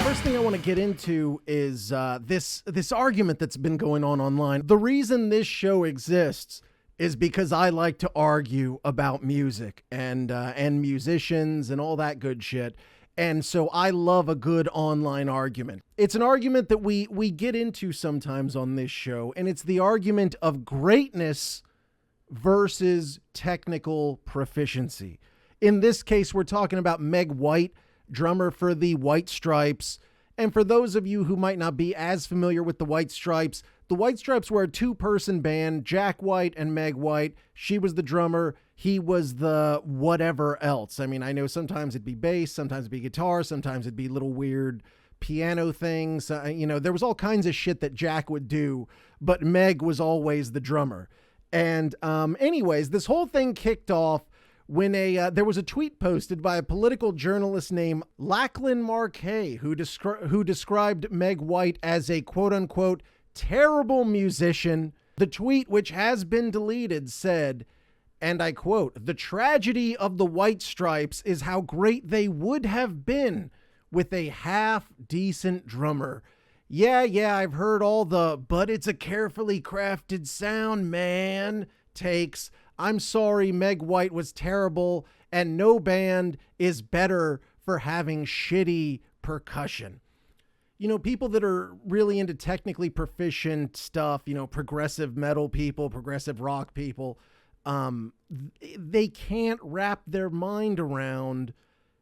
First thing I want to get into is this argument that's been going on online. The reason this show exists is because I like to argue about music and musicians and all that good shit. And so I love a good online argument. It's an argument that we get into sometimes on this show, and it's the argument of greatness versus technical proficiency. In this case, we're talking about Meg White, drummer for the White Stripes. And for those of you who might not be as familiar with the White Stripes were a two-person band, Jack White and Meg White. She was the drummer. He was the whatever else. I mean, I know sometimes it'd be bass, sometimes it'd be guitar, sometimes it'd be little weird piano things. There was all kinds of shit that Jack would do, but Meg was always the drummer. And anyways, this whole thing kicked off when there was a tweet posted by a political journalist named Lachlan Marquet, who described Meg White as a quote-unquote terrible musician. The tweet, which has been deleted, said, and I quote, "The tragedy of the White Stripes is how great they would have been with a half-decent drummer. Yeah, I've heard all the, but it's a carefully crafted sound, man, takes. I'm sorry, Meg White was terrible, and no band is better for having shitty percussion." You know, people that are really into technically proficient stuff, progressive metal people, progressive rock people, they can't wrap their mind around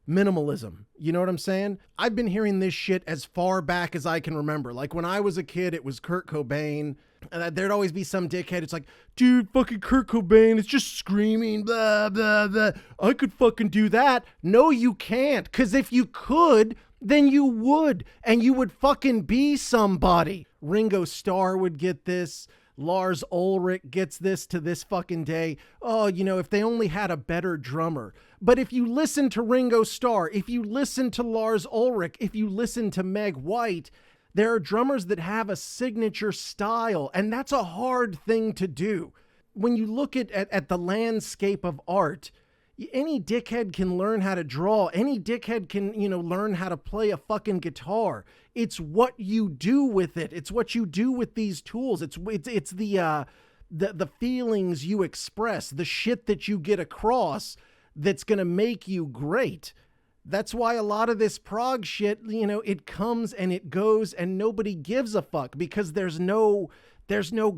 minimalism. You know what I'm saying? I've been hearing this shit as far back as I can remember. Like when I was a kid, it was Kurt Cobain. And there'd always be some dickhead. It's like, dude, fucking Kurt Cobain, it's just screaming, blah, blah, blah. I could fucking do that. No, you can't. Because if you could, then you would. And you would fucking be somebody. Ringo Starr would get this. Lars Ulrich gets this to this fucking day. Oh, if they only had a better drummer. But if you listen to Ringo Starr, if you listen to Lars Ulrich, if you listen to Meg White, there are drummers that have a signature style, and that's a hard thing to do. When you look at the landscape of art, any dickhead can learn how to draw. Any dickhead can, learn how to play a fucking guitar. It's what you do with it. It's what you do with these tools. It's the feelings you express, the shit that you get across that's going to make you great. That's why a lot of this prog shit, it comes and it goes and nobody gives a fuck because there's no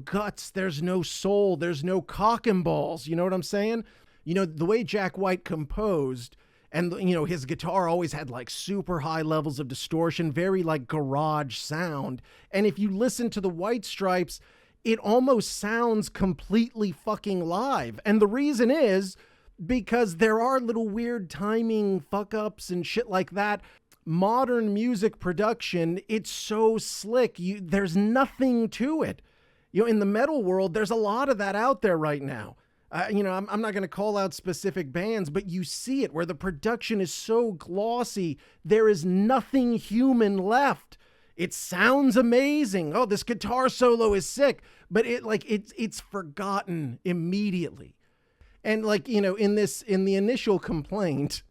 guts, there's no soul, there's no cock and balls. You know what I'm saying? The way Jack White composed and, his guitar always had like super high levels of distortion, very like garage sound. And if you listen to the White Stripes, it almost sounds completely fucking live. And the reason is because there are little weird timing fuck ups and shit like that. Modern music production, it's so slick. There's nothing to it. In the metal world, there's a lot of that out there right now. I'm not going to call out specific bands, but you see it where the production is so glossy. There is nothing human left. It sounds amazing. Oh, this guitar solo is sick, but it's forgotten immediately. And in the initial complaint,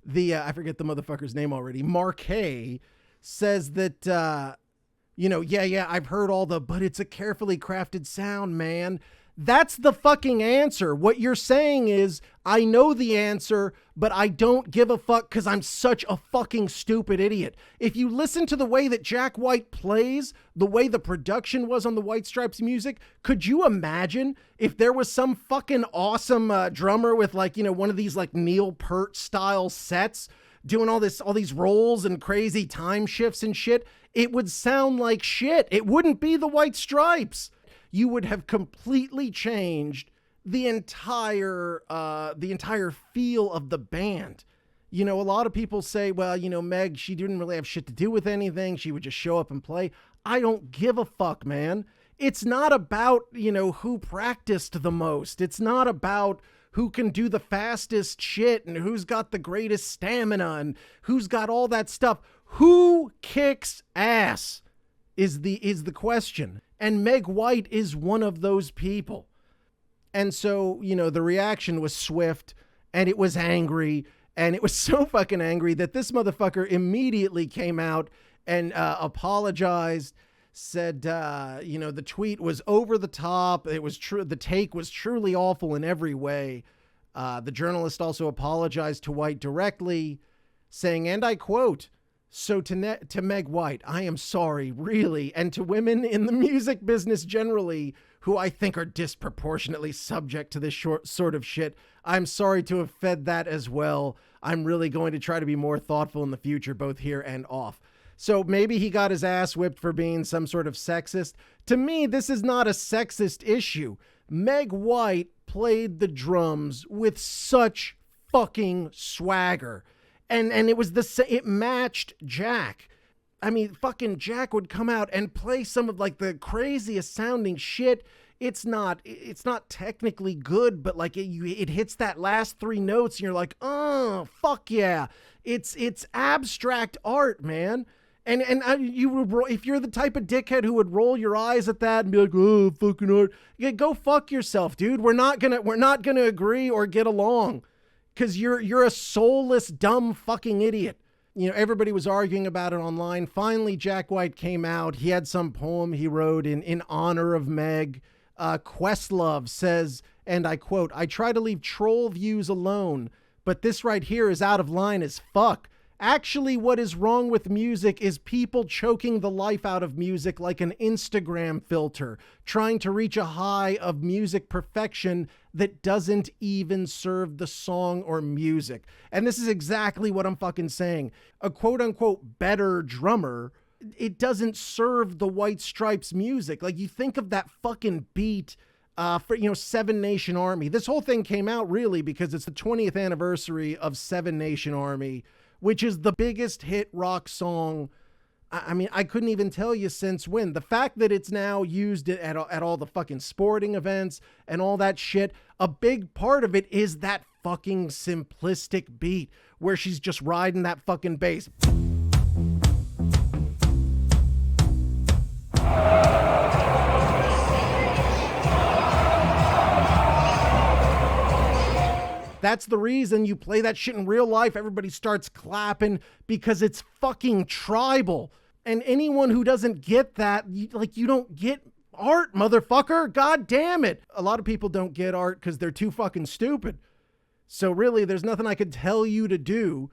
I forget the motherfucker's name already, Marquet says that, I've heard all the, but it's a carefully crafted sound, man. That's the fucking answer. What you're saying is, I know the answer, but I don't give a fuck because I'm such a fucking stupid idiot. If you listen to the way that Jack White plays, the way the production was on the White Stripes music, could you imagine if there was some fucking awesome drummer with one of these Neil Peart style sets doing all these rolls and crazy time shifts and shit? It would sound like shit. It wouldn't be the White Stripes. You would have completely changed the entire feel of the band. A lot of people say, well, Meg, she didn't really have shit to do with anything. She would just show up and play. I don't give a fuck, man. It's not about, who practiced the most. It's not about who can do the fastest shit and who's got the greatest stamina and who's got all that stuff. Who kicks ass is the question. And Meg White is one of those people. And so, the reaction was swift and it was angry, and it was so fucking angry that this motherfucker immediately came out and apologized, said, the tweet was over the top. It was true. The take was truly awful in every way. The journalist also apologized to White directly, saying, and I quote, so to Meg White, I am sorry, really, and to women in the music business generally, who I think are disproportionately subject to this sort of shit, I'm sorry to have fed that as well. I'm really going to try to be more thoughtful in the future, both here and off. So maybe he got his ass whipped for being some sort of sexist. To me, this is not a sexist issue. Meg White played the drums with such fucking swagger. And it matched Jack. I mean, fucking Jack would come out and play some of like the craziest sounding shit. It's not technically good, but like it hits that last three notes and you're like, oh, fuck yeah. It's abstract art, man. And you would, if you're the type of dickhead who would roll your eyes at that and be like, oh, fucking art, yeah, go fuck yourself, dude. We're not gonna agree or get along. Because you're a soulless, dumb fucking idiot. Everybody was arguing about it online. Finally, Jack White came out. He had some poem he wrote in honor of Meg. Questlove says, and I quote, I try to leave troll views alone, but this right here is out of line as fuck. Actually, what is wrong with music is people choking the life out of music like an Instagram filter, trying to reach a high of music perfection that doesn't even serve the song or music. And this is exactly what I'm fucking saying. A quote unquote better drummer, it doesn't serve the White Stripes music. Like, you think of that fucking beat for, Seven Nation Army. This whole thing came out really because it's the 20th anniversary of Seven Nation Army, which is the biggest hit rock song. I mean, I couldn't even tell you since when. The fact that it's now used at all the fucking sporting events and all that shit, a big part of it is that fucking simplistic beat where she's just riding that fucking bass. That's the reason you play that shit in real life. Everybody starts clapping because it's fucking tribal. And anyone who doesn't get that, you don't get art, motherfucker. God damn it. A lot of people don't get art because they're too fucking stupid. So really, there's nothing I could tell you to do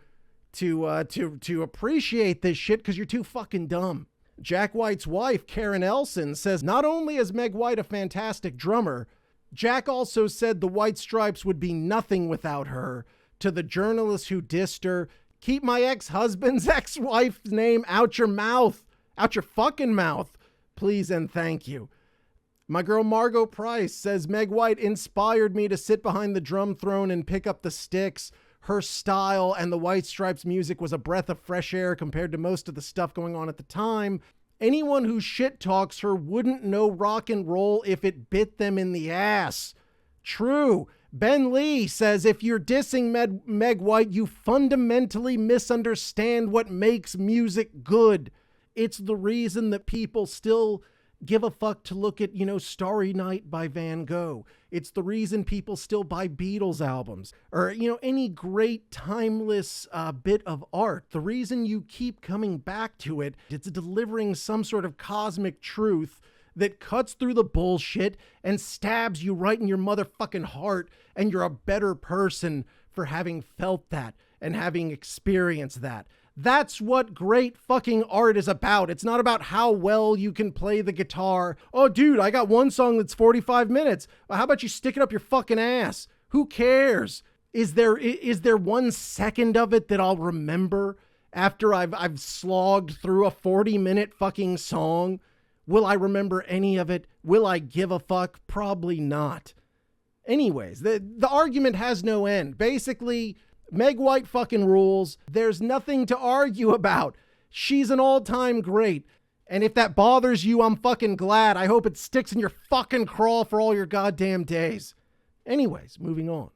to appreciate this shit because you're too fucking dumb. Jack White's wife, Karen Elson, says not only is Meg White a fantastic drummer, Jack also said the White Stripes would be nothing without her. To the journalist who dissed her, keep my ex-husband's ex-wife's name out your mouth. Out your fucking mouth. Please and thank you. My girl Margot Price says Meg White inspired me to sit behind the drum throne and pick up the sticks. Her style and the White Stripes music was a breath of fresh air compared to most of the stuff going on at the time. Anyone who shit talks her wouldn't know rock and roll if it bit them in the ass. True. Ben Lee says if you're dissing Meg White, you fundamentally misunderstand what makes music good. It's the reason that people still give a fuck to look at, Starry Night by Van Gogh. It's the reason people still buy Beatles albums or, any great timeless bit of art. The reason you keep coming back to it, it's delivering some sort of cosmic truth that cuts through the bullshit and stabs you right in your motherfucking heart. And you're a better person for having felt that and having experienced that. That's what great fucking art is about. It's not about how well you can play the guitar. Oh, dude, I got one song that's 45 minutes. Well, how about you stick it up your fucking ass? Who cares? Is there 1 second of it that I'll remember after I've slogged through a 40-minute fucking song? Will I remember any of it? Will I give a fuck? Probably not. Anyways, the argument has no end. Basically, Meg White fucking rules. There's nothing to argue about. She's an all-time great. And if that bothers you, I'm fucking glad. I hope it sticks in your fucking craw for all your goddamn days. Anyways, moving on.